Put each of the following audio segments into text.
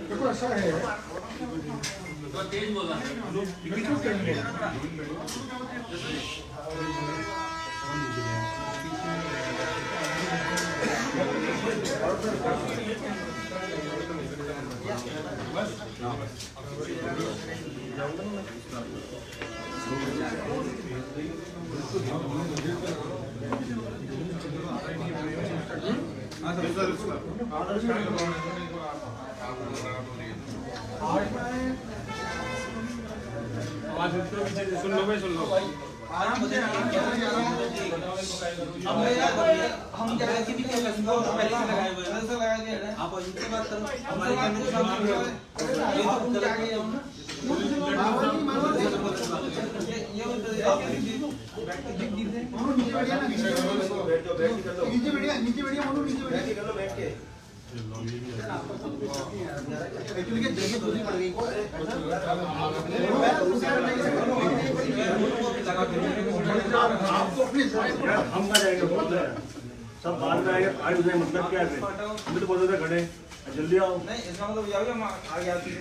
देखो ऐसा है तो तेज बोला सुन लो भाई, सुन लो आराम से हम क्या कि भी क्या लंबा पहले से लगाए हुए हैं, ऐसा लगा दिया है। आप इनसे बात करो, हमारे कैमरे के सामने ये तो क्या गए हम ना ये आप नीचे बढ़िया मनु नीचे बढ़िया कर लो बैठ के एक्चुअली के जगह दूसरी पड़ गई आपको अपनी हम ना जाएंगे बहुत है सब बाद में आएंगे आज नहीं मतलब क्या है हम तो बोल रहे थे खड़े जल्दी आओ नहीं इसका मतलब जाओगे हम आगे आते हैं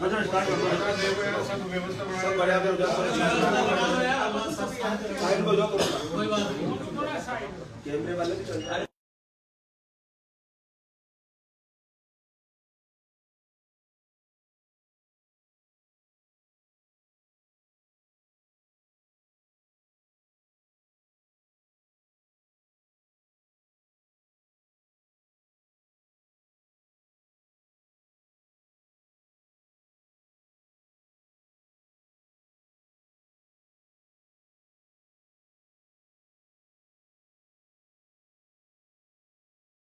अच्छा स्टार्ट करो सब बढ़िया कर साइड को जाओ कोई बात नहीं कैमरे वाले भी चल रहे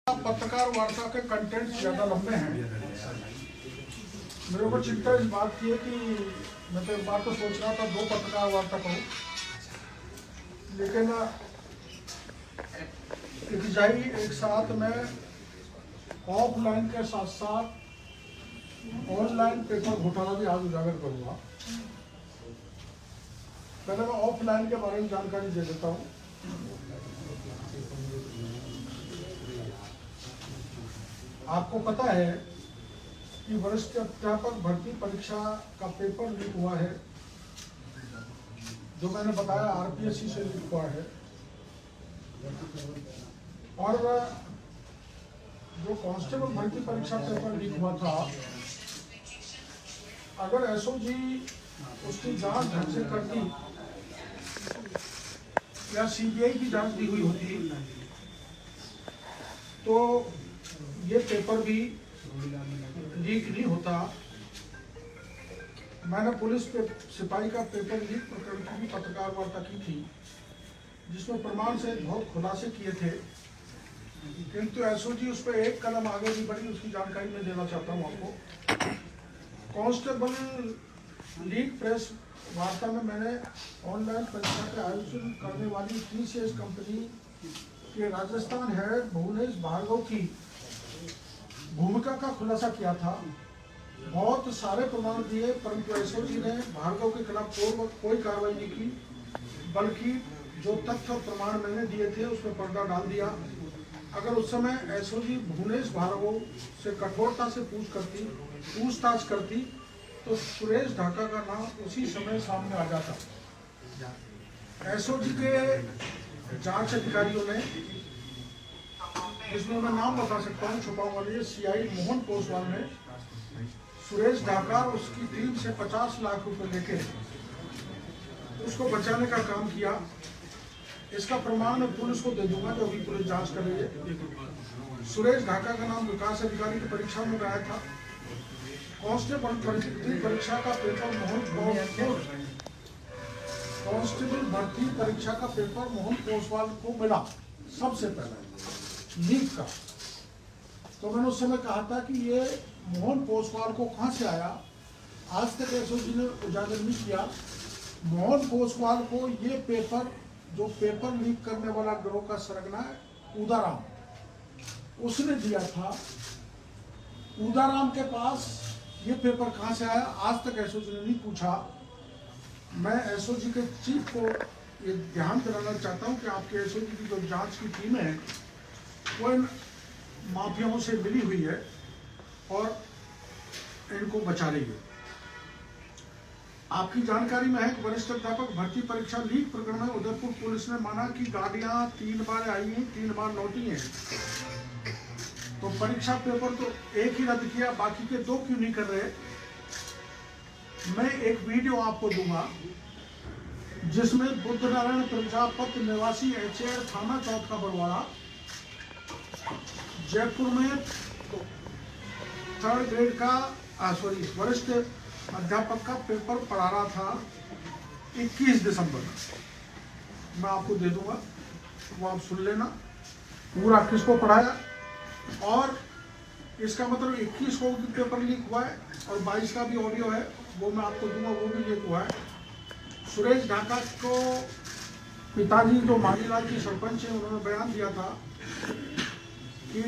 पत्रकार वार्ता के कंटेंट ज्यादा लंबे हैं। मेरे को चिंता इस बात की है कि मैं तो एक बार तो सोच रहा था 2 पत्रकार वार्ता करूं, लेकिन इत्तेजाई एक साथ में ऑफलाइन के साथ साथ ऑनलाइन पेपर घोटाला भी आज उजागर करूंगा। पहले मैं ऑफलाइन के बारे में जानकारी दे देता हूँ। आपको पता है कि वरिष्ठ अध्यापक भर्ती परीक्षा का पेपर लीक हुआ है, जो मैंने बताया आरपीएससी से लीक हुआ है। और जो कांस्टेबल भर्ती परीक्षा पेपर लीक हुआ था, अगर एसओजी उसकी जांच ढंग से करती या सीबीआई की जांच दी हुई होती तो ये पेपर भी लीक नहीं होता। मैंने पुलिस पे सिपाही का पेपर लीक प्रकरण की भी पत्रकार वार्ता की थी, जिसमें प्रमाण से बहुत खुलासे किए थे, किंतु एसओजी उस पर एक कदम आगे भी बढ़ी, उसकी जानकारी मैं देना चाहता हूँ आपको। कांस्टेबल लीक प्रेस वार्ता में मैंने ऑनलाइन परीक्षा के आयोजन करने वाली टीसीएस कंपनी के राजस्थान हेड भुवनेश भार्गव की भूमिका का खुलासा किया था। बहुत सारे प्रमाण दिए, परंतु एसओजी ने भार्गव के खिलाफ कोई कार्रवाई नहीं की, बल्कि जो तथ्य और प्रमाण मैंने दिए थे उसमें पर्दा डाल दिया। अगर उस समय एसओजी भुवनेश भार्गव से कठोरता से पूछताछ करती तो सुरेश ढाका का नाम उसी समय सामने आ जाता। एसओजी के जांच अधिकारियों ने, इसमें मैं नाम बता सकता हूँ, छुपाऊंगा नहीं, सीआई मोहन पोसवाल ने सुरेश ढाका और उसकी टीम से 50 लाख रुपए लेके उसको बचाने का काम किया। इसका प्रमाण मैं पुलिस को दे दूंगा, जो अभी पुलिस जांच कर रही है। सुरेश ढाका का नाम विकास अधिकारी की परीक्षा में आया था। कांस्टेबल भर्ती परीक्षा का पेपर मोहन पोसवाल को मिला सबसे पहले लीक का। तो मैंने उस समय कहा था कि ये मोहन पोसवाल को कहाँ से आया, आज तक एसओजी ने उजागर नहीं किया। मोहन पोसवाल को ये पेपर, जो पेपर लीक करने वाला गिरोह का सरगना है उदाराम, उसने दिया था। उदाराम के पास ये पेपर कहाँ से आया, आज तक एसओजी ने नहीं पूछा। मैं एसओजी के चीफ को ये ध्यान दिलाना चाहता हूँ कि आपके एसओजी की जो जांच की टीम है वो इन माफियाओं से मिली हुई है और इनको बचा रही है। आपकी जानकारी में है कि वरिष्ठ अध्यापक भर्ती परीक्षा लीक प्रकरण में उदयपुर पुलिस ने माना कि गाड़ियां 3 बार आई हैं, 3 बार लौटी हैं, तो परीक्षा पेपर तो एक ही रद्द किया, बाकी के 2 क्यों नहीं कर रहे। मैं एक वीडियो आपको दूंगा जिसमें बुद्धनारायण प्रजापत निवासी एचएआर थाना चौथ का बरवाड़ा जयपुर में 3rd ग्रेड का वरिष्ठ अध्यापक का पेपर पढ़ा रहा था 21 दिसंबर। मैं आपको दे दूंगा, वो आप सुन लेना पूरा किसको पढ़ाया, और इसका मतलब 21 को भी पेपर लीक हुआ है और 22 का भी ऑडियो है, वो मैं आपको दूंगा, वो भी लीक हुआ है। सुरेश ढाका को पिताजी जो मांगीलाल की सरपंच है उन्होंने बयान दिया था कि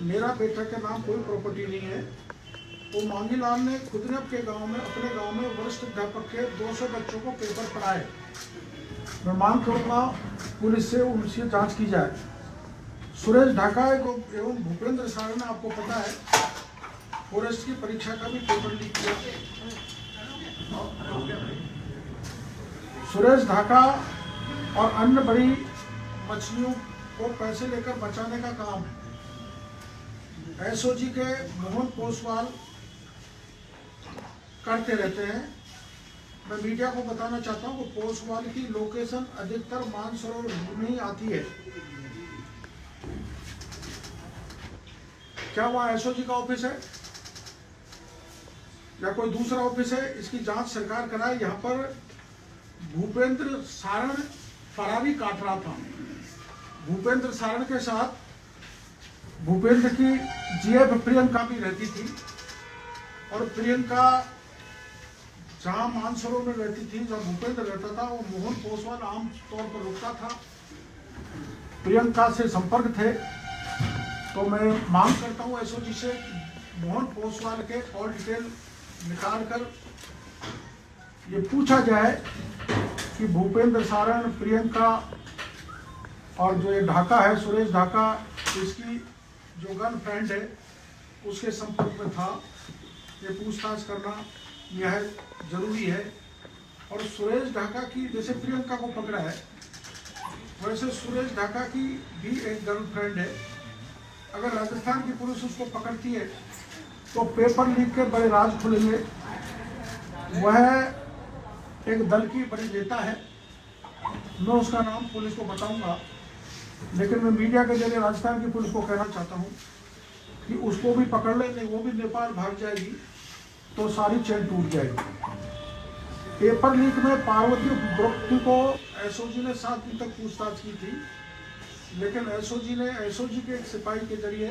मेरा बेटा के नाम कोई प्रॉपर्टी नहीं है। वो मांगीलाल ने खुद ने अपने गांव में वरिष्ठ अध्यापक के 200 बच्चों को पेपर पढ़ाए। मैं मांग करूंगा पुलिस से उनसे जांच की जाए। सुरेश ढाका एवं भूपेंद्र सारण, आपको पता है फॉरेस्ट की परीक्षा का भी पेपर लीक किया। सुरेश ढाका और अन्य बड़ी मछलियों को पैसे लेकर बचाने का काम एसओजी के मोहन पोसवाल करते रहते हैं। मैं मीडिया को बताना चाहता हूं कि पोसवाल की लोकेशन अधिकतर मानसरोवर में ही आती है। क्या वहाँ एसओजी का ऑफिस है या कोई दूसरा ऑफिस है, इसकी जांच सरकार कराए। यहाँ पर भूपेंद्र सारण फरारी काट रहा था। भूपेंद्र सारण के साथ भूपेंद्र की जीएफ प्रियंका भी रहती थी और प्रियंका जहाँ मानसरोवर में रहती थी, जहाँ भूपेंद्र रहता था, वो मोहन पोसवाल आम तौर पर रुकता था, प्रियंका से संपर्क थे। तो मैं मांग करता हूँ एसओजी से मोहन पोसवाल के कॉल डिटेल निकाल कर ये पूछा जाए कि भूपेंद्र सारण, प्रियंका और जो ये ढाका है, सुरेश ढाका, इसकी जो गर्लफ्रेंड है उसके संपर्क में था। ये पूछताछ करना यह जरूरी है। और सुरेश ढाका की, जैसे प्रियंका को पकड़ा है वैसे सुरेश ढाका की भी एक गर्लफ्रेंड है। अगर राजस्थान की पुलिस उसको पकड़ती है तो पेपर लीक के बड़े राज खुलेंगे। वह एक दल की बड़ी नेता है, मैं उसका नाम पुलिस को बताऊंगा, लेकिन मैं मीडिया के जरिए राजस्थान की पुलिस को कहना चाहता हूं कि उसको भी पकड़ ले, नहीं वो भी नेपाल भाग जाएगी तो सारी चेन टूट जाएगी। पेपर लीक में पार्वती गुप्ती को एसओजी ने 7 दिन तक पूछताछ की थी, लेकिन एसओजी के एक सिपाही के जरिए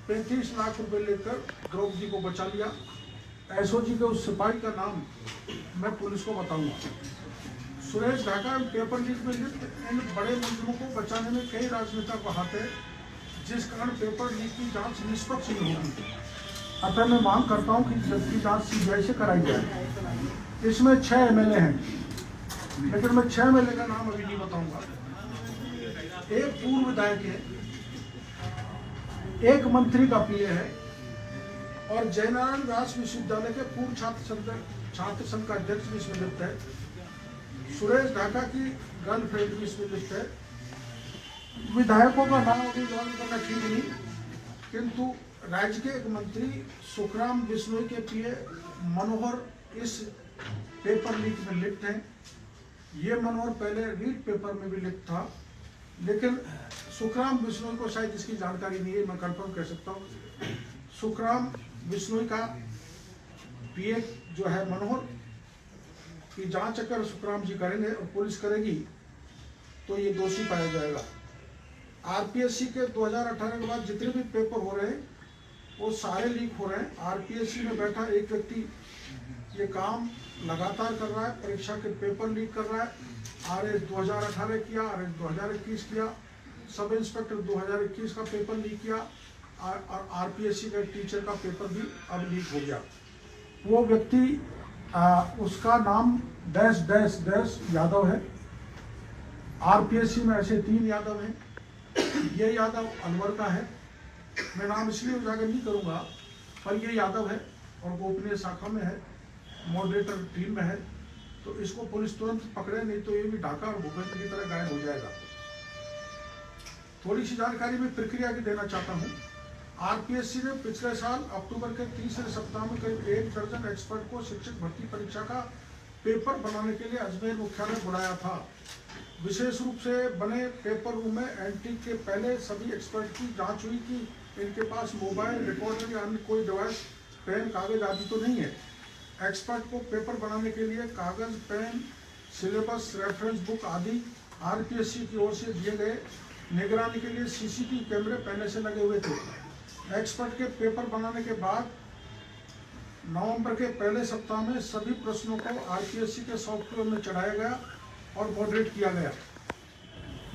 35 लाख रुपए लेकर द्रौपदी को बचा लिया। एसओजी के उस सिपाही का नाम मैं पुलिस को बताऊंगा। सुरेश ढाका पेपर लीक में लिप्त इन बड़े मुलजिमों को बचाने में कई राजनेता को हाथ है, जिस कारण पेपर लीक की जांच निष्पक्ष नहीं होगी। अतः मैं मांग करता हूं कि जबकि जांच सीबीआई से कराई जाए। इसमें 6 एमएलए हैं, लेकिन मैं 6 एमएलए का नाम अभी नहीं बताऊंगा। एक पूर्व विधायक है, एक मंत्री का पीए है और जयनारायण व्यास विश्वविद्यालय के पूर्व छात्र संघ का अध्यक्ष भी इसमें लिप्त है। सुरेश ढाका की गर्लफ्रेंड भी इसमें लिप्त है। विधायकों का नाम अभी जान करना ठीक नहीं, किंतु राज्य के एक मंत्री सुखराम बिश्नोई के पीए मनोहर इस पेपर लीक में लिप्त हैं। ये मनोहर पहले रीड पेपर में भी लिप्त था, लेकिन सुखराम बिश्नोई को शायद इसकी जानकारी नहीं है, मैं कंफर्म कर सकता हूँ। सुखराम बिश्नोई का पीए जो है मनोहर की जांच अगर सुखराम जी करेंगे और पुलिस करेगी तो ये दोषी पाया जाएगा। आरपीएससी के 2018 के बाद जितने भी पेपर हो रहे हैं वो सारे लीक हो रहे हैं। आरपीएससी में बैठा एक व्यक्ति ये काम लगातार कर रहा है, परीक्षा के पेपर लीक कर रहा है। आरएस 2018 किया, आरएस 2021 किया, सब इंस्पेक्टर 2021 का पेपर लीक किया और आरपीएससी का टीचर का पेपर भी अब लीक हो गया। वो व्यक्ति उसका नाम डैश डैश डैश यादव है। आरपीएससी में ऐसे 3 यादव हैं। ये यादव अलवर का है, मैं नाम इसलिए उजागर नहीं करूंगा, पर ये यादव है और गोपनीय शाखा में है, मॉडरेटर टीम में है। तो इसको पुलिस तुरंत पकड़े, नहीं तो ये भी ढाका और भूपेंद्र की तरह गायब हो जाएगा। थोड़ी सी जानकारी मैं प्रक्रिया की देना चाहता हूँ। आरपीएससी ने पिछले साल अक्टूबर के तीसरे सप्ताह में करीब 1 दर्जन एक्सपर्ट को शिक्षक भर्ती परीक्षा का पेपर बनाने के लिए अजमेर मुख्यालय बुलाया था। विशेष रूप से बने पेपर रूम में एंट्री के पहले सभी एक्सपर्ट की जांच हुई कि इनके पास मोबाइल, रिकॉर्डर या अन्य कोई डिवाइस, पेन, कागज आदि तो नहीं है। एक्सपर्ट को पेपर बनाने के लिए कागज, पेन, सिलेबस, रेफरेंस बुक आदि आरपीएससी की ओर से दिए गए। निगरानी के लिए सीसीटीवी कैमरे पहले से लगे हुए थे। एक्सपर्ट के पेपर बनाने के बाद नवंबर के पहले सप्ताह में सभी प्रश्नों को आरपीएससी के सॉफ्टवेयर में चढ़ाया गया और मॉडरेट किया गया।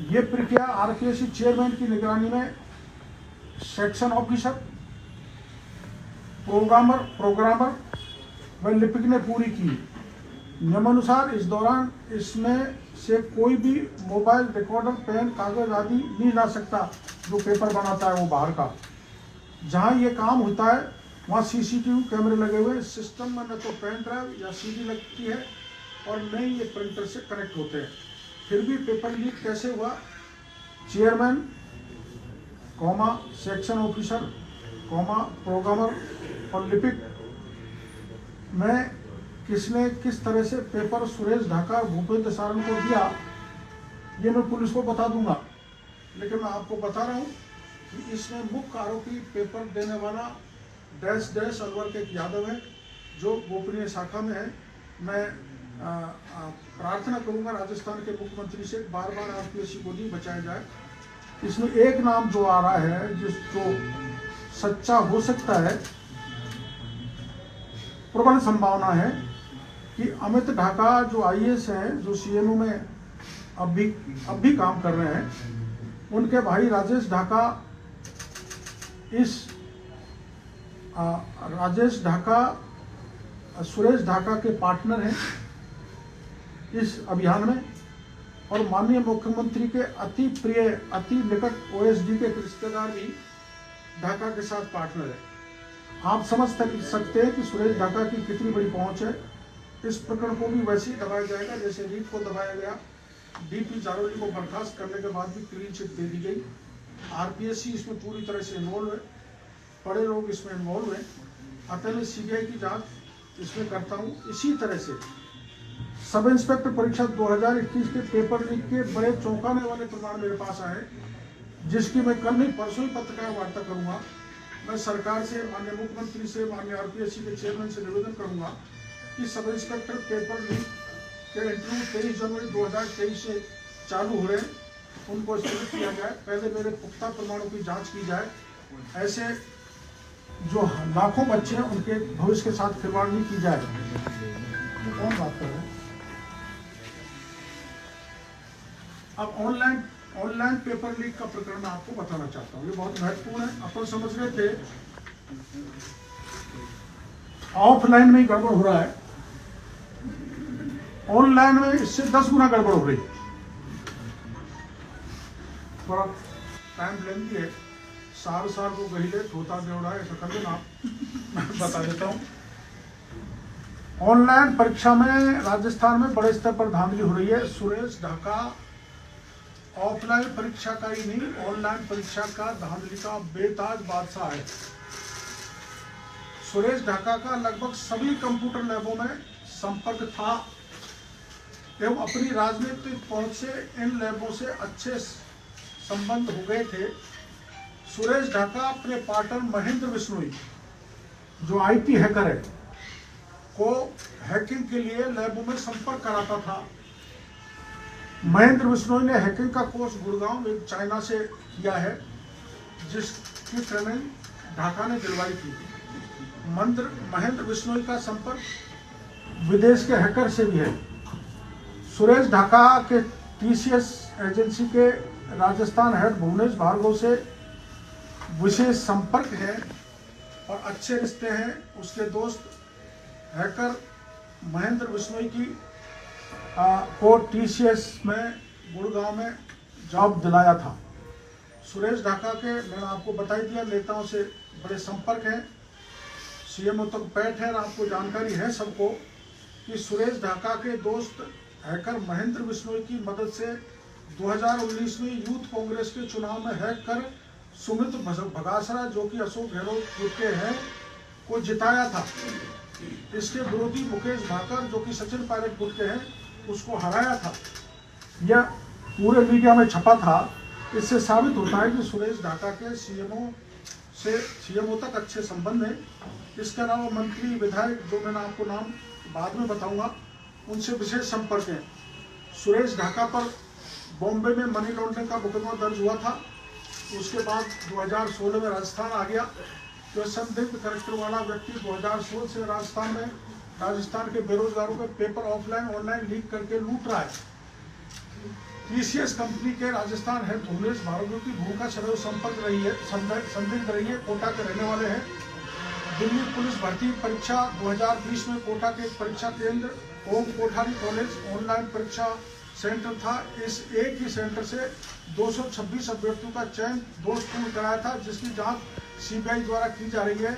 ये प्रक्रिया आरपीएससी चेयरमैन की निगरानी में सेक्शन ऑफिसर, प्रोग्रामर व लिपिक ने पूरी की। नियमानुसार इस दौरान इसमें से कोई भी मोबाइल, रिकॉर्डर, पेन, कागज आदि नहीं ला सकता। जो पेपर बनाता है वो बाहर का। जहाँ ये काम होता है वहाँ सीसीटीवी कैमरे लगे हुए। सिस्टम में न तो पेन ड्राइव या सीडी लगती है और न ही ये प्रिंटर से कनेक्ट होते हैं। फिर भी पेपर लीक कैसे हुआ? चेयरमैन, सेक्शन ऑफिसर, प्रोग्रामर और लिपिक में किसने किस तरह से पेपर सुरेश ढाका, भूपेंद्र सारंग को दिया, ये मैं पुलिस को बता दूंगा। लेकिन मैं आपको बता रहा हूँ कि इसमें मुख्य आरोपी पेपर देने वाला डैश डैश अलवर के एक यादव है, जो गोपनीय शाखा में है। मैं प्रार्थना करूंगा राजस्थान के मुख्यमंत्री से बार बार आरपीएससी को नहीं बचाया जाए। इसमें एक नाम जो आ रहा है जो सच्चा हो सकता है, प्रबल संभावना है कि अमित ढाका जो आईएएस हैं, जो सीएमओ में अब भी काम कर रहे हैं, उनके भाई राजेश ढाका सुरेश ढाका के पार्टनर हैं इस अभियान में। और माननीय मुख्यमंत्री के अति प्रिय, अति निकट ओएसडी के रिश्तेदार भी ढाका के साथ पार्टनर है। आप समझ सकते हैं कि सुरेश ढाका की कितनी बड़ी पहुंच है। इस प्रकरण को भी वैसे ही दबाया जाएगा जैसे रीट को दबाया गया। डीपी जारोली को बर्खास्त करने के बाद भी क्लीन चिट दे दी गई। आरपीएससी इसमें पूरी तरह से इन्वॉल्व है, बड़े लोग इसमें इन्वॉल्व हैं। अतः मैं सीबीआई की जांच इसमें करता हूँ। इसी तरह से सब इंस्पेक्टर परीक्षा 2021 के पेपर लीक के बड़े चौंकाने वाले प्रमाण मेरे पास आए, जिसकी मैं कल नहीं परसों ही पत्रकार वार्ता करूंगा। मैं सरकार से, माननीय मुख्यमंत्री से, माननीय आरपीएससी के चेयरमैन से निवेदन करूंगा कि सब इंस्पेक्टर पेपर लीक के इंटरव्यू 23 जनवरी 2023 से चालू हो रहे हैं, उनको स्थगित किया जाए। पहले मेरे पुख्ता प्रमाणों की जांच की जाए। ऐसे जो लाखों बच्चे हैं उनके भविष्य के साथ खिलवाड़ नहीं की जाए। तो कौन बात कर रहे हैं? अब ऑनलाइन पेपर लीक का प्रकरण मैं आपको बताना चाहता हूँ। ये बहुत महत्वपूर्ण है। अपन समझ रहे थे ऑफलाइन में ही गड़बड़ हो रहा है, ऑनलाइन में इससे 10 गुना गड़बड़ हो रही। थोड़ा टाइम लेंदी है, साल को गहिले धोता देवड़ा ऐसा कर देना आप। मैं बता देता हूँ। ऑनलाइन परीक्षा में राजस्थान में बड़े स्तर पर धांधली हो रही है। सुरेश ढाका ऑफलाइन परीक्षा का ही नहीं, ऑनलाइन परीक्षा का धांधली का बेताज बादशाह है। सुरेश ढाका का लगभग सभी कंप्यूटर लैबों में संपर्क था एवं अपनी राजनीतिक पहुंच से इन लैबों से अच्छे संबंध हो गए थे। सुरेश ढाका अपने पार्टनर महेंद्र बिश्नोई, जो आईटी हैकर है, को हैकिंग के लिए लैबों में संपर्क कराता था महेंद्र बिश्नोई ने हैकिंग का कोर्स गुड़गांव में चाइना से किया है, जिसकी ट्रेनिंग ढाका ने दिलवाई थी। महेंद्र बिश्नोई का संपर्क विदेश के हैकर से भी है। सुरेश ढाका के टीसीएस एजेंसी के राजस्थान हेड भुवनेश भार्गव से विशेष संपर्क है और अच्छे रिश्ते हैं। उसके दोस्त हैकर महेंद्र बिश्नोई की को टीसीएस में गुड़गांव में जॉब दिलाया था। सुरेश ढाका के मैंने आपको बता दिया नेताओं से बड़े संपर्क हैं, सीएमओ तक पैठ है। आपको जानकारी है सबको कि सुरेश ढाका के दोस्त हैकर महेंद्र बिश्नोई की मदद से 2019 में यूथ कांग्रेस के चुनाव में हैक कर सुमित भगासरा, जो कि अशोक गहलोत ग्रुप के हैं, को जिताया था। इसके विरोधी मुकेश भाकर, जो कि सचिन पायलट ग्रुप के हैं, उसको हराया था। यह पूरे मीडिया में छपा था। इससे साबित होता है कि सुरेश ढाका के सीएमओ तक अच्छे संबंध हैं। इसके अलावा मंत्री, विधायक, जो मैंने आपको नाम बाद में बताऊंगा, उनसे विशेष संपर्क है। सुरेश ढाका पर बॉम्बे में मनी लॉन्ड्रिंग का मुकदमा दर्ज हुआ था। उसके बाद 2016 में राजस्थान आ गया। जो संदिग्ध कैरेक्टर वाला व्यक्ति 2016 से राजस्थान के बेरोजगारों के पेपर ऑफलाइन ऑनलाइन लीक करके लूट रहा है। टीसीएस कंपनी के राजस्थान हेड भुवनेश भार्गव की भूमिका सदैव संपर्क रही है, संदिग्ध रही है। कोटा के रहने वाले हैं। दिल्ली पुलिस भर्ती परीक्षा 2020 में कोटा के एक परीक्षा केंद्र ओम कोठारी कॉलेज ऑनलाइन परीक्षा सेंटर था। इस एक ही सेंटर से 226 अभ्यर्थियों का चयन दोषपूर्ण कराया था, जिसकी जांच सीबीआई द्वारा की जा रही है।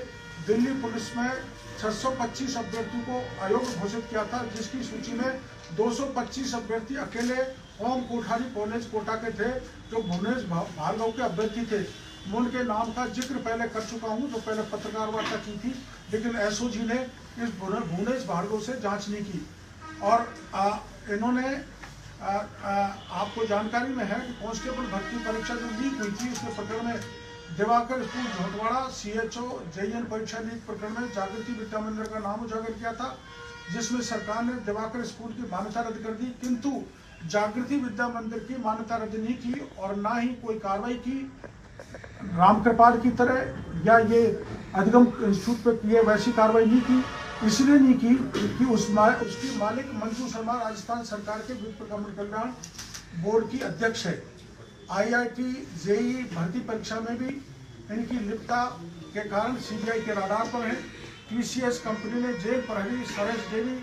दिल्ली पुलिस में 625 अभ्यर्थियों को अयोग्य घोषित किया था, जिसकी सूची में 225 अभ्यर्थी अकेले ओम कोठारी कॉलेज कोटा के थे, जो भुवनेश भार्गव के अभ्यर्थी थे। मैं उनके नाम का जिक्र पहले कर चुका हूं, जो पहले पत्रकार वार्ता की थी, लेकिन एसओजी ने इस भुवनेश भार्गव से जांच नहीं की। और इन्होंने आपको जानकारी में है कि कांस्टेबल भर्ती परीक्षा जो लीक हुई थी, इसके प्रकरण में Diwakar school Jhotwara CHO JEN परीक्षा लीक प्रकरण में जागृति विद्या मंदिर का नाम उजागर किया था, जिसमें सरकार ने दिवाकर स्कूल की मान्यता रद्द कर दी, किंतु जागृति विद्या मंदिर की मान्यता रद्द नहीं की और ना ही कोई कार्रवाई की। रामकृपाल की तरह या ये अधिगम इंस्टीट्यूट पे किए वैसी कार्रवाई नहीं की। इसलिए नहीं की कि उसकी मालिक मंजू शर्मा राजस्थान सरकार के वित्त प्रबंधन कल्याण बोर्ड की अध्यक्ष है। आईआईटी जेईई भर्ती परीक्षा में भी इनकी लिप्तता के कारण सीबीआई के राडार पर है। टीसीएस कंपनी ने जेल प्रहरी सरेश देवी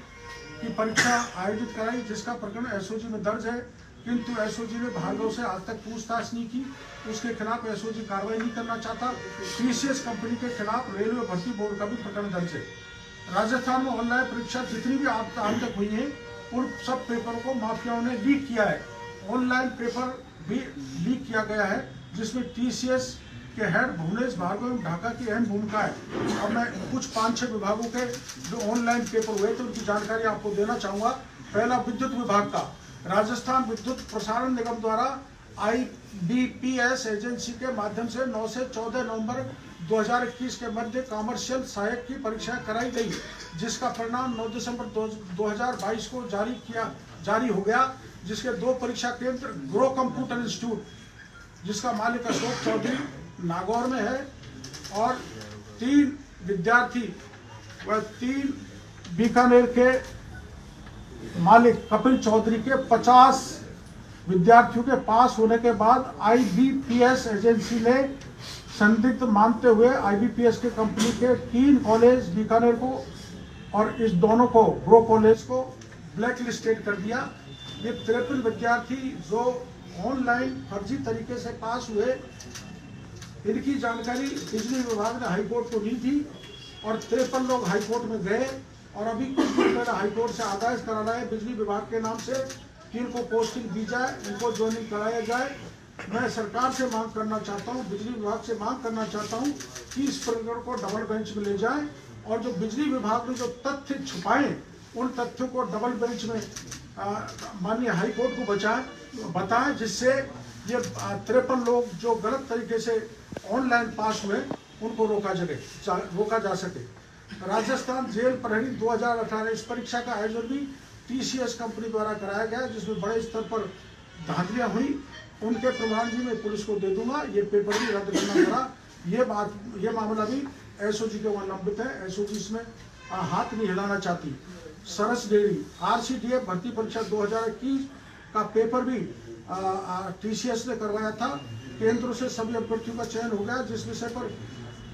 की परीक्षा आयोजित कराई, जिसका प्रकरण एसओजी में दर्ज है, किंतु एसओजी ने भार्गव से आज तक पूछताछ नहीं की। उसके खिलाफ एसओजी कार्रवाई नहीं करना चाहता। टीसीएस कंपनी के खिलाफ रेलवे भर्ती बोर्ड का भी प्रकरण दर्ज है। राजस्थान में ऑनलाइन परीक्षा जितनी भी आज तक हुई है, उन सब पेपरों को माफियाओं ने लीक किया है। ऑनलाइन पेपर भी लीक किया गया है, जिसमें टीसीएस के हेड भुवनेश भार्गव ढाका की अहम भूमिका है। अब मैं कुछ 5-6 विभागों के जो ऑनलाइन पेपर हुए थे उनकी जानकारी आपको देना चाहूँगा। पहला, विद्युत विभाग का। राजस्थान विद्युत प्रसारण निगम द्वारा IBPS एजेंसी के माध्यम से 9 से 14 नवंबर 2021 के मध्य कॉमर्शियल सहायक की परीक्षा कराई गई, जिसका परिणाम 9 दिसंबर 2022 को जारी हो गया, जिसके 2 परीक्षा केंद्र ग्रो कंप्यूटर इंस्टीट्यूट, जिसका मालिक अशोक चौधरी नागौर में है, और 3 विद्यार्थी व 3 बीकानेर के मालिक कपिल चौधरी के 50 विद्यार्थियों के पास होने के बाद IBPS एजेंसी ने संदिग्ध मानते हुए IBPS के कंपनी के 3 कॉलेज बीकानेर को और इस दोनों को ग्रो कॉलेज को ब्लैक लिस्टेड कर दिया। ये 53 विद्यार्थी जो ऑनलाइन फर्जी तरीके से पास हुए, इनकी जानकारी बिजली विभाग ने हाईकोर्ट को दी थी और 53 लोग हाईकोर्ट में गए और अभी कुछ दिन पहले हाईकोर्ट से आदेश कराना है बिजली विभाग के नाम से कि इनको पोस्टिंग दी जाए, इनको ज्वाइनिंग कराया जाए। मैं सरकार से मांग करना चाहता हूं, बिजली विभाग से मांग करना चाहता हूं कि इस प्रकरण को डबल बेंच में ले जाएं और जो बिजली विभाग ने जो तथ्य छुपाए उन तथ्यों को डबल बेंच में माननीय हाईकोर्ट को बताएं, जिससे ये 53 लोग जो गलत तरीके से ऑनलाइन पास हुए उनको रोका जा सके। राजस्थान जेल प्रहरी 2018 इस परीक्षा का आयोजन भी टीसीएस कंपनी द्वारा कराया गया, जिसमें बड़े स्तर पर धांधलियां हुई उनके प्रमाण भी मैं पुलिस को दे दूंगा। ये पेपर भी रद्द करना पड़ा। ये मामला भी एसओजी के वहाँ लंबित है। एसओजी इसमें हाथ नहीं हिलाना चाहती। सरस डेयरी RCDF भर्ती परीक्षा 2021 का पेपर भी TCS ने करवाया था। केंद्रों से सभी अभ्यर्थियों का चयन हो गया। जिस विषय पर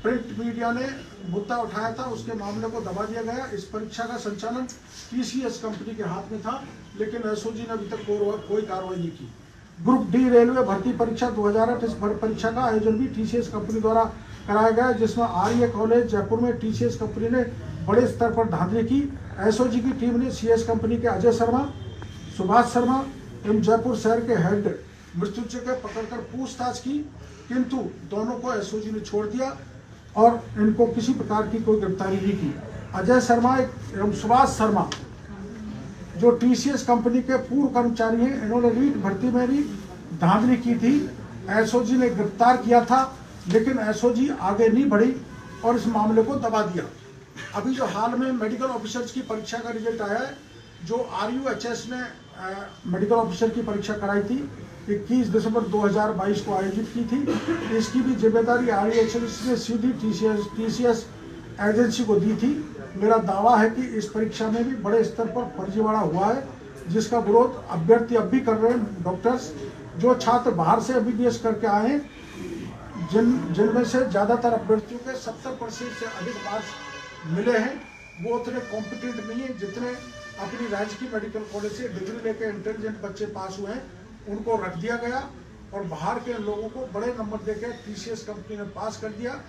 प्रिंट मीडिया ने मुद्दा उठाया था उसके मामले को दबा दिया गया। इस परीक्षा का संचालन TCS कंपनी के हाथ में था, लेकिन एसओजी ने अभी तक कोई कार्रवाई नहीं की। ग्रुप D रेलवे भर्ती परीक्षा 2008 इस परीक्षा का आयोजन भी TCS कंपनी द्वारा कराया गया, जिसमें RA कॉलेज जयपुर में TCS कंपनी ने बड़े स्तर पर धांधली की। एसओजी की टीम ने CS कंपनी के अजय शर्मा, सुभाष शर्मा एवं जयपुर शहर के हेड मृत्युंजय के पकड़कर पूछताछ की, किंतु दोनों को एसओजी ने छोड़ दिया और इनको किसी प्रकार की कोई गिरफ्तारी नहीं की। अजय शर्मा एवं सुभाष शर्मा जो TCS कंपनी के पूर्व कर्मचारी हैं, इन्होंने रीट भर्ती में भी धांधली की थी। एसओजी ने गिरफ्तार किया था, लेकिन एसओजी आगे नहीं बढ़ी और इस मामले को दबा दिया। अभी जो हाल में मेडिकल ऑफिसर्स की परीक्षा का रिजल्ट आया है, जो RUHS ने मेडिकल ऑफिसर की परीक्षा कराई थी 21 दिसंबर 2022 को आयोजित की थी। इसकी भी जिम्मेदारी RUHS ने सीधी TCS एजेंसी को दी थी। मेरा दावा है कि इस परीक्षा में भी बड़े स्तर पर फर्जीवाड़ा हुआ है, जिसका विरोध अभ्यर्थी अब भी कर रहे हैं। डॉक्टर्स जो छात्र बाहर से MBBS करके आए हैं, जिनमें से ज़्यादातर अभ्यर्थियों के 70% से अधिक मार्क्स मिले हैं, वो उतने कॉम्पिटेंट नहीं है जितने अपनी राजकीय मेडिकल कॉलेज से डिग्री लेकर इंटेलिजेंट बच्चे पास हुए हैं। उनको रख दिया गया और बाहर के लोगों को बड़े नंबर देकर TCS कंपनी ने पास कर दिया,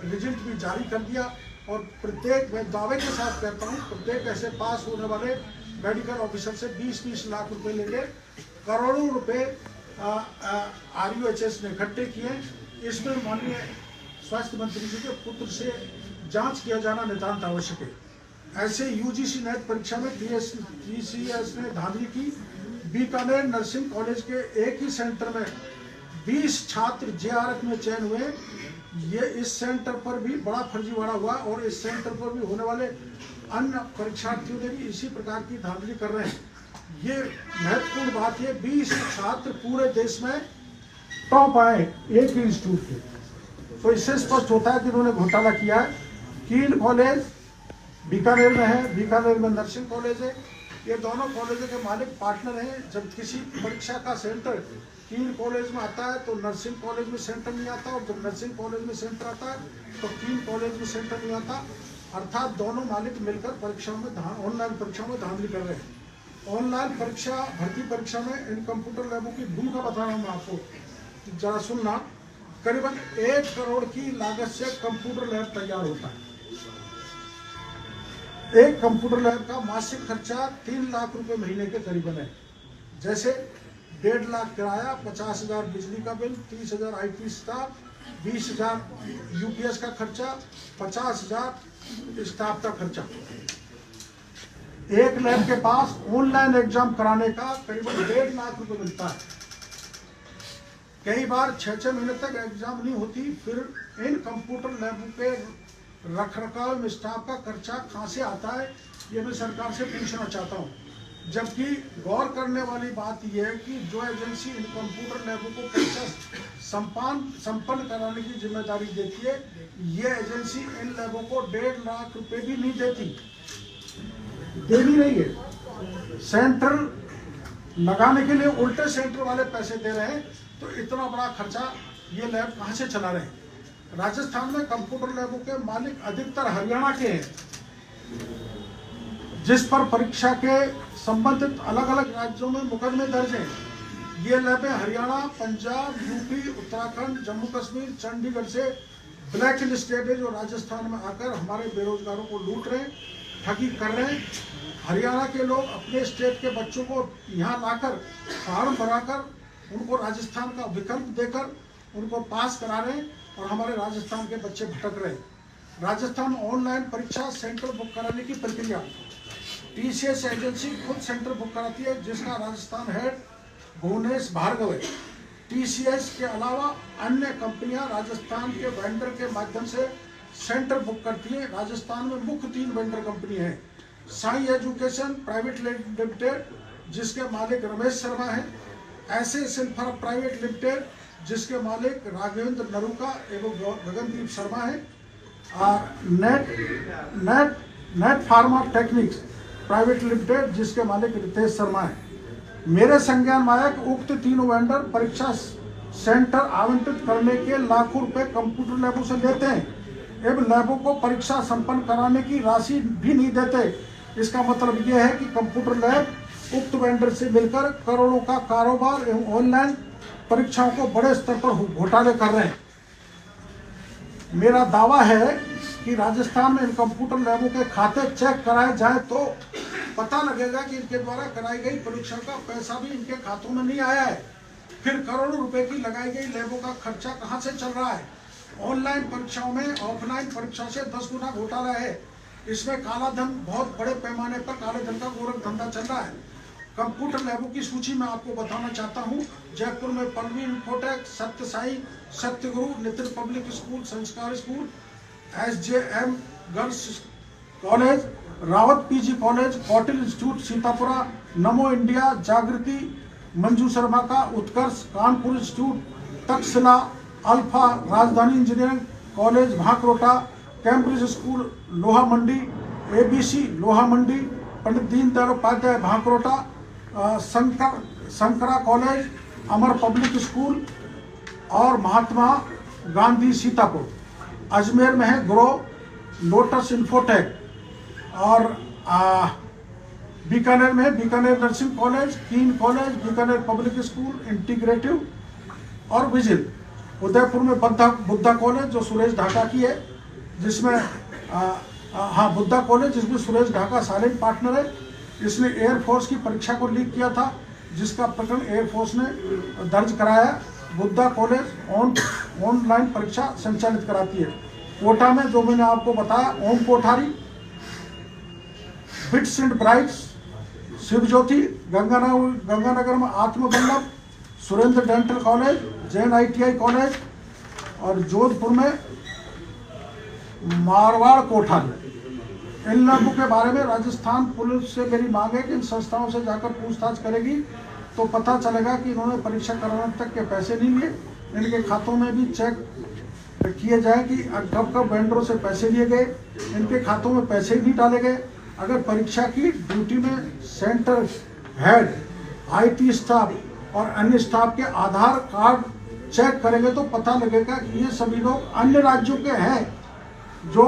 रिजल्ट भी जारी कर दिया। और प्रत्येक, मैं दावे के साथ कहता हूँ, प्रत्येक ऐसे पास होने वाले मेडिकल ऑफिसर से 20-20 लाख रुपए लेके करोड़ों रुपए RUHS ने इकट्ठे किए। इसमें माननीय स्वास्थ्य मंत्री जी के पुत्र से जांच किया जाना नितांत आवश्यक है। ऐसे UGC नेट परीक्षा में TCS ने धांधली की। बीकानेर नर्सिंग कॉलेज के एक ही सेंटर में 20 छात्र JRF में चयन हुए। ये इस सेंटर पर भी बड़ा फर्जीवाड़ा हुआ और इस सेंटर पर भी होने वाले अन्य परीक्षार्थियों ने भी इसी प्रकार की धांधली कर रहे हैं। ये महत्वपूर्ण बात है, 20 छात्र पूरे देश में टॉप आए एक ही इंस्टीट्यूट के, तो इससे स्पष्ट होता है कि इन्होंने घोटाला किया है। कील कॉलेज बीकानेर में है, बीकानेर में नर्सिंग कॉलेज है। ये दोनों कॉलेजों के मालिक पार्टनर हैं। जब किसी परीक्षा का सेंटर कील कॉलेज में आता है तो नर्सिंग कॉलेज में सेंटर नहीं आता, और जब नर्सिंग कॉलेज में सेंटर आता है तो कील कॉलेज में सेंटर नहीं आता। अर्थात दोनों मालिक मिलकर परीक्षाओं में ऑनलाइन परीक्षाओं में धांधली कर रहे हैं। ऑनलाइन परीक्षा भर्ती परीक्षा में इन कंप्यूटर लैबों की भूमिका बता रहा हूँ मैं आपको, जरा सुनना। करीबन 1 करोड़ की लागत से कंप्यूटर लैब तैयार होता है। एक कंप्यूटर लैब का मासिक खर्चा 3 लाख रुपए महीने के करीबन है। जैसे 1.5 लाख किराया, 50,000 बिजली का बिल, 30,000 IT स्टाफ, 20,000 UPS का खर्चा, 50,000 स्टाफ का खर्चा। एक लैब के पास ऑनलाइन एग्जाम कराने का करीबन 1.5 लाख रुपए मिलता है। कई बार 6-6 महीने तक एग्जाम नहीं होती। फिर इन कंप्यूटर लैबों के रखरखाव में स्टाफ का खर्चा कहाँ से आता है, ये मैं सरकार से पूछना चाहता हूँ। जबकि गौर करने वाली बात यह है कि जो एजेंसी इन कंप्यूटर लैबों को परीक्षा संपन्न कराने की जिम्मेदारी देती है, ये एजेंसी इन लैबों को 1.5 लाख रुपए भी नहीं देती, दे नहीं रही है। सेंटर लगाने के लिए उल्टे सेंटर वाले पैसे दे रहे हैं, तो इतना बड़ा खर्चा ये लैब कहाँ से चला रहे हैं। राजस्थान में कंप्यूटर लैबों के मालिक अधिकतर हरियाणा के हैं, जिस पर परीक्षा के संबंधित अलग अलग राज्यों में मुकदमे दर्ज हैं। ये लैबें हरियाणा, पंजाब, UP, उत्तराखंड, जम्मू कश्मीर, चंडीगढ़ से ब्लैक लिस्टेड है, जो राजस्थान में आकर हमारे बेरोजगारों को लूट रहे हैं, ठगी कर रहे हैं। हरियाणा के लोग अपने स्टेट के बच्चों को यहाँ लाकर फॉर्म भराकर उनको राजस्थान का विकल्प देकर उनको पास करा रहे हैं, और हमारे राजस्थान के बच्चे भटक रहे हैं। राजस्थान में ऑनलाइन परीक्षा सेंटर बुक कराने की प्रक्रिया TCS एजेंसी खुद सेंटर बुक कराती है, जिसका राजस्थान हेड भुवनेश भार्गव है। TCS के अलावा अन्य कंपनियां राजस्थान के वेंडर के माध्यम से सेंटर बुक करती हैं। राजस्थान में मुख्य 3 वेंडर कंपनी हैं। साई एजुकेशन प्राइवेट लिमिटेड, जिसके मालिक रमेश शर्मा हैं, ऐसे सिल्फर प्राइवेट लिमिटेड जिसके मालिक राघवेंद्र नरूका एवं गगनदीप शर्मा है, net pharma techniques private limited जिसके मालिक रितेश शर्मा है। मेरे संज्ञान में आया कि उक्त तीनों वेंडर परीक्षा सेंटर आवंटित करने के लाखों रुपए कंप्यूटर लैबों से लेते हैं एवं लैबों को परीक्षा संपन्न कराने की राशि भी नहीं देते। इसका मतलब यह है कि कंप्यूटर लैब उक्त वेंडर से मिलकर करोड़ों का कारोबार एवं ऑनलाइन परीक्षाओं को बड़े स्तर पर घोटाले कर रहे हैं। मेरा दावा है कि राजस्थान में इन कंप्यूटर लैबों के खाते चेक कराए जाए तो पता लगेगा कि इनके द्वारा कराई गई परीक्षा का पैसा भी इनके खातों में नहीं आया है। फिर करोड़ों रुपए की लगाई गई लैबों का खर्चा कहां से चल रहा है। ऑनलाइन परीक्षाओं में ऑफलाइन परीक्षा से 10 गुना घोटाला है। इसमें काला धन बहुत बड़े पैमाने पर काले धन का गोरख धंधा चल रहा है। कंप्यूटर लैबों की सूची मैं आपको बताना चाहता हूं। जयपुर में पल्लवी इंफोटेक, सत्य साई, सत्यगुरु, नितिन पब्लिक स्कूल, संस्कार school, SJM girls college, Rawat PG college, Kautil institute Sitapura, नमो इंडिया, जागृति, मंजू शर्मा का उत्कर्ष, कानपुर इंस्टीट्यूट, तक्षशिला, अल्फा, राजधानी engineering college Bhankrota, Cambridge school लोहा मंडी, ABC लोहा मंडी, पंडित दीनदयाल उपाध्याय भांकरोटा, शंकरा कॉलेज, अमर पब्लिक स्कूल और महात्मा गांधी सीतापुर। अजमेर में है ग्रो, लोटस इंफोटेक और बीकानेर में है बीकानेर नर्सिंग कॉलेज, कीन college, Bikaner public school, integrative और विजिल। उदयपुर में बुद्धा कॉलेज जो सुरेश ढाका की है, जिसमें बुद्धा कॉलेज जिसमें सुरेश ढाका साइलेंट पार्टनर है। इसने एयरफोर्स की परीक्षा को लीक किया था, जिसका प्रकरण एयरफोर्स ने दर्ज कराया। बुद्धा कॉलेज ऑनलाइन परीक्षा संचालित कराती है। कोटा में जो मैंने आपको बताया, Om Kothari, bits and brights, Shivjyoti, Ganganagar में Atmavallabh, Surendra dental college, Jain ITI college और जोधपुर में मारवाड़ कोठारी। इन लोगों के बारे में राजस्थान पुलिस से मेरी मांग है कि इन संस्थाओं से जाकर पूछताछ करेगी तो पता चलेगा कि इन्होंने परीक्षा कराने तक के पैसे नहीं लिए। इनके खातों में भी चेक किए जाए कि कब कब वेंडरों से पैसे लिए गए। इनके खातों में पैसे ही नहीं डाले गए। अगर परीक्षा की ड्यूटी में सेंटर हेड, IT स्टाफ और अन्य स्टाफ के आधार कार्ड चेक करेंगे तो पता लगेगा कि ये सभी लोग अन्य राज्यों के हैं जो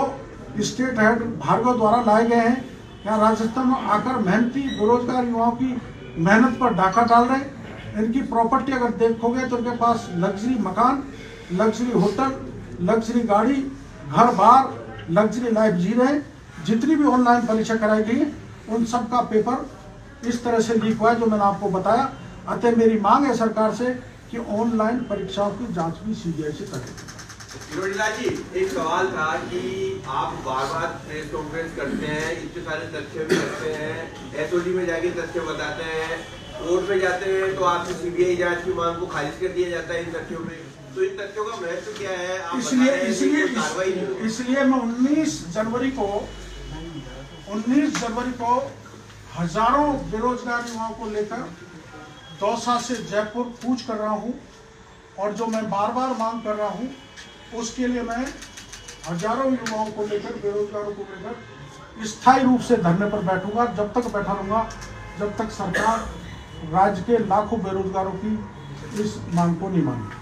स्टेट हेड भार्गव द्वारा लाए गए हैं। यहाँ राजस्थान में आकर मेहनती बेरोजगार युवाओं की मेहनत पर डाका डाल रहे हैं। इनकी प्रॉपर्टी अगर देखोगे तो इनके पास लग्जरी मकान, लग्जरी होटल, लग्जरी गाड़ी, घर बार, लग्जरी लाइफ जी रहे हैं। जितनी भी ऑनलाइन परीक्षा कराई गई उन सब का पेपर इस तरह से लीक हुआ है जो मैंने आपको बताया। अतः मेरी मांग है सरकार से कि ऑनलाइन परीक्षाओं की जांच भी CBI से करें। रोहिला जी, एक सवाल था कि आप बार बार प्रेस कॉन्फ्रेंस करते हैं, इतने सारे तथ्य भी रखते हैं, SOD में जाके तथ्य बताते हैं, कोर्ट में जाते हैं तो आपसे CBI जांच की मांग को खारिज कर दिया जाता है इन तथ्यों में। तो इन तथ्यों का महत्व क्या है? आप इसलिए मैं 19 जनवरी को हजारों बेरोजगार युवाओं को लेकर दौसा से जयपुर कूच कर रहा हूं और जो मैं बार बार मांग कर रहा हूं उसके लिए मैं हजारों युवाओं को लेकर, बेरोजगारों को लेकर स्थायी रूप से धरने पर बैठूंगा। जब तक बैठा रहूंगा जब तक सरकार राज्य के लाखों बेरोजगारों की इस मांग को नहीं मानेगी।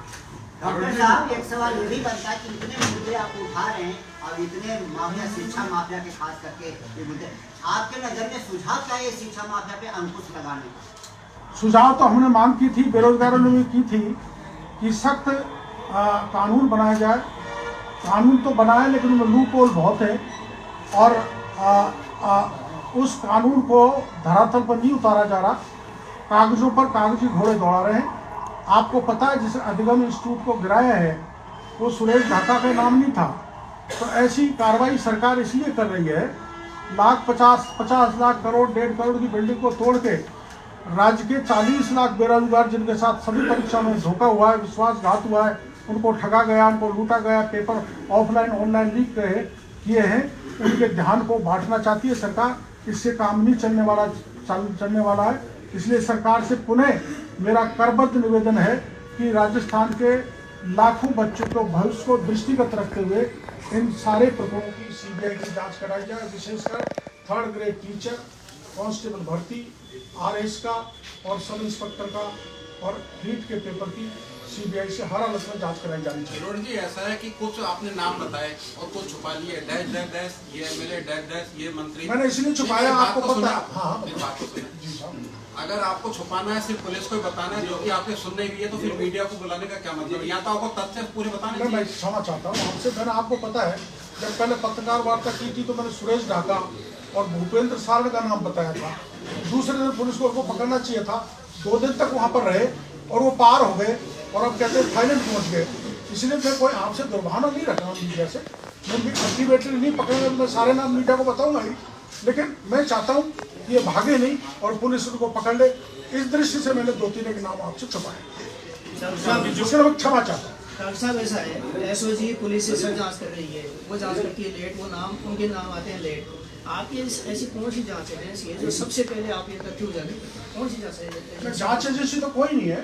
डॉक्टर साहब, एक सवाल ये भी बनता है कि इतने मुद्दे आप उठा रहे हैं और इतने माफिया, शिक्षा माफिया के खास करके ये मुद्दे, आपके नजर में सुझाव क्या है शिक्षा माफिया पे अंकुश लगाने का? सुझाव तो हमने मांग की थी, बेरोजगारों ने भी की थी कि सख्त कानून बनाया जाए। कानून तो बनाए लेकिन उनमें लूप होल बहुत है और उस कानून को धरातल पर नहीं उतारा जा रहा। कागजों पर कागजी घोड़े दौड़ा रहे हैं। आपको पता है जिस अधिगम इंस्टीट्यूट को गिराया है वो सुरेश ढाका का नाम नहीं था। तो ऐसी कार्रवाई सरकार इसलिए कर रही है, 50 लाख करोड़ 1.5 करोड़ की बिल्डिंग को तोड़ के राज्य के 40 लाख बेरोजगार जिनके साथ सभी परीक्षा में धोखा हुआ है, विश्वासघात हुआ है, उनको ठगा गया, उनको लूटा गया, पेपर ऑफलाइन ऑनलाइन लीक किए हैं, उनके ध्यान को बांटना चाहती है सरकार। इससे काम नहीं चलने वाला है। इसलिए सरकार से पुनः मेरा करबद्ध निवेदन है कि राजस्थान के लाखों बच्चों को भविष्य को दृष्टिगत रखते हुए इन सारे प्रकरणों की सीबीआई की जांच कराई जाए, विशेषकर 3rd ग्रेड टीचर, कांस्टेबल भर्ती, आरएस का और सब इंस्पेक्टर का और रीट के पेपर की सीबीआई से हर हालत में जांच कराई जानी चाहिए। किरोड़ जी, ऐसा है कि कुछ आपने नाम बताए और कुछ छुपा लिए, डैश डैश डैश, ये एमएलए डैश डैश, ये मंत्री। मैंने इसलिए छुपाया, आपको पता है। हाँ, मेरी बात तो सुनिए। जी साहब, अगर आपको छुपाना है, सिर्फ पुलिस को ही बताना है, जो कि आपने सुन नहीं है, तो फिर मीडिया को बुलाने का क्या मतलब है? यहाँ तो आपको तथ्य पूरे बताने मैं चाहिए। क्षमा चाहता हूँ आपसे। मैंने आपको पता है, जब पहले पत्रकार वार्ता की थी तो मैंने सुरेश ढाका और भूपेंद्र सारण का नाम बताया था। दूसरे दिन पुलिस को उनको पकड़ना चाहिए था, 2 दिन तक वहाँ पर रहे और वो पार हो गए और अब कहते हैं थाईलैंड पहुँच गए। इसलिए मैं कोई आपसे दुर्भावना नहीं रख रहा हूँ मीडिया से। मैं अल्टीमेटली नहीं पकड़ेंगे, मैं सारे नाम मीडिया को बताऊंगा ही, लेकिन मैं चाहता हूँ कि ये भागे नहीं और पुलिस उनको पकड़ ले। इस दृष्टि से मैंने 2-3 एक नाम आपसे छुपाए, जिसके लिए मैं क्षमा चाहता हूँ। डॉक्टर साहब, ऐसा है, एसओजी पुलिस से सब जांच कर रही है, वो जांच करती है लेट, वो नाम उनके नाम आते हैं लेट। आपकी ऐसी कौन सी जांच एजेंसी है जो सबसे पहले आप ये तथ्य उजागर करें? कौन सी जांच? जांच एजेंसी तो कोई नहीं है,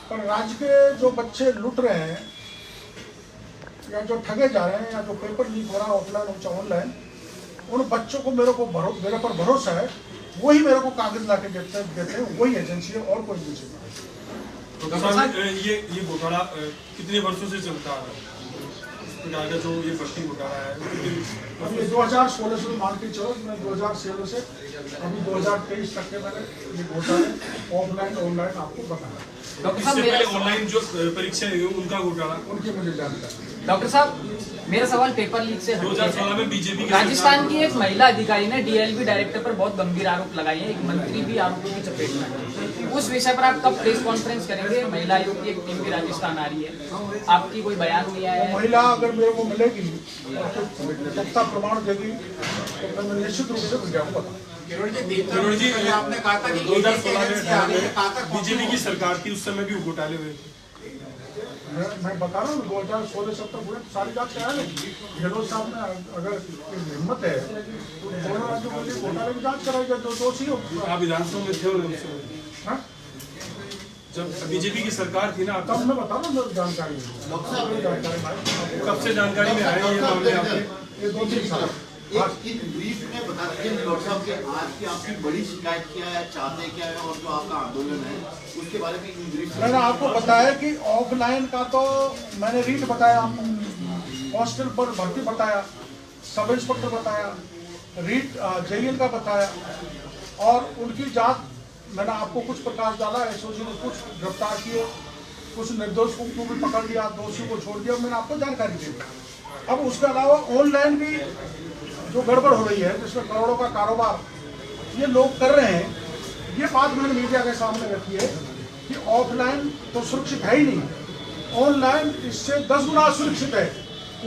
पर राज्य के जो बच्चे लुट रहे हैं या जो ठगे जा रहे हैं या जो पेपर लीक हो रहा है ऑफलाइन या ऑनलाइन, उन बच्चों को मेरे पर भरोसा है, वही मेरे को कागज ला के देते हैं, वही एजेंसी है और कोई एजेंसी नहीं। डॉक्टर साहब, ये घोटाला कितने वर्षों से चलता आ रहा है? का जो ये भर्ती घोटाला है अभी 2016 से मान के चलो, मैं 2016 से अभी 2023 तक के मैंने ये घोटाले ऑफलाइन ऑनलाइन आपको बताया। इससे पहले ऑनलाइन जो परीक्षा है उनका घोटाला, उनकी मुझे जानकारी। डॉक्टर साहब, मेरा सवाल पेपर लीक से 2016 में बीजेपी राजस्थान की एक महिला अधिकारी ने डीएलवी डायरेक्टर पर बहुत गंभीर आरोप लगाए हैं, एक मंत्री भी आरोपों की चपेट में है। उस विषय पर आप कब प्रेस कॉन्फ्रेंस करेंगे? महिला आयोग की एक टीम भी राजस्थान आ रही है, आपकी कोई बयान दिया है? महिला अगर मेरे को मिलेगी और सत्ता प्रमाण देगी तो मैं निश्चित रूप से मीडिया को बताऊंगा। किरोड़ जी, आपने कहा था कि 2016 में बीजेपी की सरकार थी, उस समय भी घोटाले हुए। मैं बता रहा हूँ 2016-17 पूरे सारी बात करा लेंगे। गहलोत साहब ने अगर हिम्मत है तो दोनों राज्यों के लिए घोटाले की जांच कराई जाए, जो दोषी हो। आप विधानसभा में थे उस समय जब बीजेपी की सरकार थी ना, तब मैं बता रहा हूँ जानकारी। कब से जानकारी में आए ये मामले आपके? ये 2-3 साल। एक ब्रीफ में बता दीजिए डॉक्टर साहब कि आज की आपकी बड़ी शिकायत क्या है, चाहते क्या है, और जो आपका आंदोलन है उसके बारे में एक ब्रीफ। मैंने आपको बताया कि ऑफलाइन का तो मैंने रीट बताया, हॉस्टल पर भर्ती बताया, सब इंस्पेक्टर बताया, रीट जेईएल का बताया और उनकी जांच मैंने आपको कुछ प्रकाश डाला। एसओजी ने कुछ गिरफ्तार किए, कुछ निर्दोषों को भी पकड़ लिया, दोषियों को छोड़ दिया, मैंने आपको जानकारी दी। अब उसके अलावा ऑनलाइन भी जो गड़बड़ हो रही है, जिसमें करोड़ों का कारोबार ये लोग कर रहे हैं, ये बात मैंने मीडिया के सामने रखी है कि ऑफलाइन तो सुरक्षित है ही नहीं, ऑनलाइन इससे 10 गुना सुरक्षित है।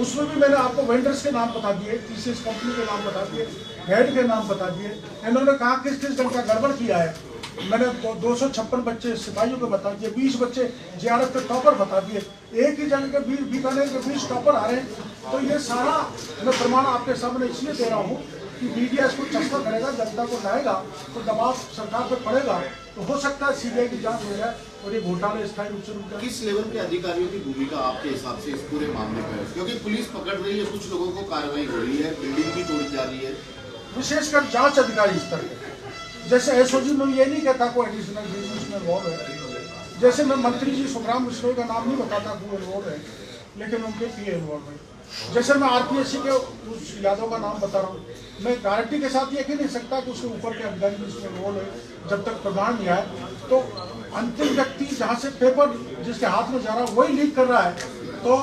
उसमें भी मैंने आपको वेंडर्स के नाम बता दिए, टीसीएस कंपनी के नाम बता दिए, हेड के नाम बता दिए, इन्होंने कहा किस किस ढंग का गड़बड़ किया है। मैंने 256 बच्चे सिपाहियों के बता दिए, 20 बच्चे जेआरएफ के टॉपर बता दिए, एक ही जगह के 20 बीकानेर के 20 टॉपर आ रहे हैं। तो ये सारा मैं प्रमाण आपके सामने इसलिए दे रहा हूँ कि मीडिया इसको चस्पा करेगा, जनता को लाएगा तो दबाव सरकार पर पड़ेगा, तो हो सकता है सीबीआई की जांच हो जाए और ये घोटाले स्थायी रूप से रुक जाए। किस लेवल के अधिकारियों की भूमिका आपके हिसाब से इस पूरे मामले में है? क्योंकि पुलिस पकड़ रही है, कुछ लोगों को कार्रवाई हो रही है, बिल्डिंग भी तोड़ी जा रही है। विशेषकर जांच अधिकारी स्तर पे, जैसे एसओजी में ये नहीं कहता कोई एडिशनल बिजनेस में इन्वॉल्व है। जैसे मैं मंत्री जी सुखराम बिश्नोई का नाम नहीं बताता वो इन्वॉल्व है, लेकिन उनके पीए इन्वॉल्व है। जैसे मैं आरपीएससी के उस यादव का नाम बता रहा हूँ, मैं गारंटी के साथ ये कह नहीं सकता कि उसके ऊपर के अधिकारी भी इसमें इन्वॉल्व है। जब तक प्रमाण नहीं आए तो अंतिम व्यक्ति जहाँ से पेपर जिसके हाथ में जा रहा है वही लीक कर रहा है, तो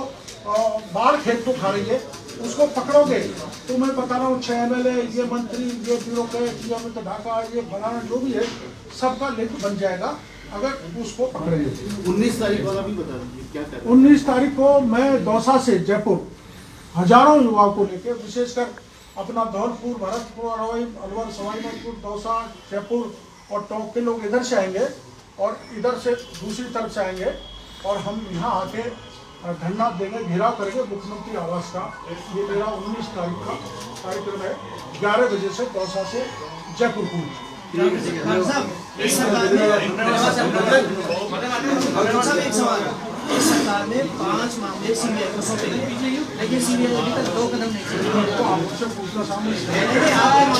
बाढ़ खेत को खा रही है, उसको पकड़ोगे तो मैं बता रहा हूँ 6 MLA, ये मंत्री, ये ब्यूरोक्रेट, ये अमित ढाका, ये फलाना जो भी है, सबका लिंक बन जाएगा अगर उसको पकड़ेंगे। 19 तारीख वाला भी बता दीजिए क्या कर। 19 तारीख को मैं दौसा से जयपुर हजारों युवाओं को लेकर, विशेषकर अपना धौलपुर, भरतपुर, अलवर, सवाईमाधोपुर, दौसा, जयपुर और टोंक के लोग इधर से आएंगे और इधर से दूसरी तरफ से आएंगे और हम यहाँ आके धरना देंगे, घेराव करेंगे मुख्यमंत्री आवास का। ये मेरा 19 तारीख का कार्यक्रम है, 11 बजे से दौसा से जयपुर कूच। डॉक्टर साहब इस सरकार ने डॉक्टर साहब एक सवाल, इस सरकार ने 5 मामले सीबीआई को सौंपे हैं, लेकिन सीबीआई अभी तक 2 कदम नहीं चली। तो आपसे पूछना सामने मैंने आपके